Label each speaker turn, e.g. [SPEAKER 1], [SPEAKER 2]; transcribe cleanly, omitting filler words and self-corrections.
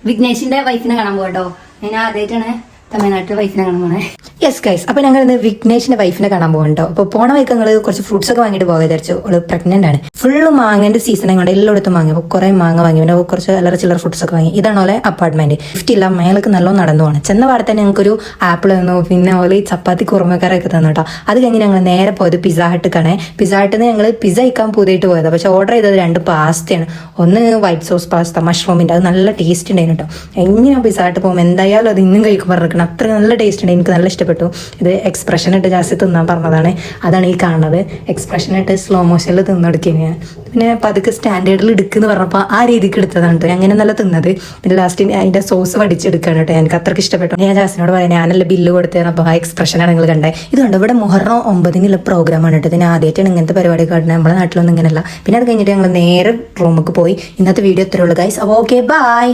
[SPEAKER 1] വിഘ്നേഷിന്റെ വൈഫിനെ കാണാൻ പോകട്ടോ. ഞാൻ ആദ്യമായിട്ടാണ് തമിഴ്നാട്ടിലെ വൈഫിനെ കാണാൻ പോണേ.
[SPEAKER 2] യെസ് ഗൈസ്, അപ്പോൾ ഞങ്ങൾ ഇന്ന് വിഘ്നേഷിന്റെ വൈഫിനെ കാണാൻ പോകുന്നുണ്ടോ. അപ്പോൾ പോണ വൈക്ക് ഞങ്ങൾ കുറച്ച് ഫ്രൂട്ട്സ് ഒക്കെ വാങ്ങിയിട്ട് പോകാൻ വിചാരിച്ചു. അവള് പ്രഗ്നന്റ് ആണ്. ഫുള്ള് മാങ്ങന്റെ സീസണെ കൊണ്ട് എല്ലായിടത്തും വാങ്ങി. അപ്പോൾ കുറെ മാങ്ങ വാങ്ങി, പിന്നെ കുറച്ച് അല്ലറ ചില്ലറ ഫ്രൂട്ട്സ് ഒക്കെ വാങ്ങി. ഇതാണ് ഓലെ അപ്പാർട്ട്മെന്റ്. ലിഫ്റ്റ് ഇല്ല, മേലേക്ക് നല്ലോണം നടന്നു പോകണം. ചെന്ന പാടെ തന്നെ ഞങ്ങൾക്കൊരു ആപ്പിൾ തന്നു, പിന്നെ ഓല് ചപ്പാത്തി കുറുമക്കറൊക്കെ തന്നു കേട്ടോ. അത് കഴിഞ്ഞ് ഞങ്ങൾ നേരെ പോയത് പിസ്സ ഹട്ടിക്കാണ്. പിസ്സ ഹട്ടിൽ നിന്ന് ഞങ്ങൾ പിസ്സ കഴിക്കാൻ പുതിയിട്ട് പോയത്. പക്ഷെ ഓർഡർ ചെയ്തത് 2 പാസ്തയാണ്. ഒന്ന് വൈറ്റ് സോസ് പാസ്ത മഷ്റൂമിന്റെ, അത് നല്ല ടേസ്റ്റ് ഉണ്ടായിരുന്നു കേട്ടോ. എങ്ങനെയാണ് പിസ്സ ഹട്ട് പോകുമ്പോൾ എന്തായാലും അത് ഇന്നും കഴിക്കും പറഞ്ഞിരിക്കണം. അത്ര നല്ല ടേസ്റ്റ് ഉണ്ട്, എനിക്ക് നല്ല ഇഷ്ടപ്പെട്ടു. ഇത് എക്സ്പ്രഷൻ ഇട്ട് ജാസ്തി തിന്നാൻ പറഞ്ഞതാണ്. അതാണ് ഈ കാണുന്നത്. എക്സ്പ്രഷൻ ഇട്ട് സ്ലോ മോഷനിൽ തിന്നെടുക്കുകയാണ് ഞാൻ. പിന്നെ പതുക്കെ സ്റ്റാൻഡേർഡിൽ എടുക്കുന്നു പറഞ്ഞപ്പോൾ ആ രീതിക്ക് എടുത്തതാണ് കേട്ടോ. അങ്ങനെ നല്ല തിന്നത്. പിന്നെ ലാസ്റ്റ് അതിന്റെ സോസ് വടിച്ചെടുക്കുകയാണ് കേട്ടോ. എനിക്ക് അത്രയ്ക്ക് ഇഷ്ടപ്പെട്ടു. ഞാൻ ജാസ്തിനോട് പറയാം, ഞാനല്ല ബില്ല് കൊടുത്തത്. അപ്പോൾ ആ എക്സ്പ്രഷനാണ് നിങ്ങൾ കണ്ടത്. ഇതുകൊണ്ട് ഇവിടെ മുഹറം 9 പ്രോഗ്രാമാണ് കേട്ടോ. ഇതിന് ആദ്യമായിട്ടാണ് ഇങ്ങനത്തെ പരിപാടി കാണുന്നത്. നമ്മുടെ നാട്ടിലൊന്നും ഇങ്ങനെയല്ല. പിന്നെ അത് കഴിഞ്ഞിട്ട് ഞങ്ങൾ നേരെ റൂമിലേക്ക് പോയി. ഇന്നത്തെ വീഡിയോ ഇത്രയുള്ളൂ ഗൈസ്. അപ്പോൾ ഓക്കെ, ബൈ.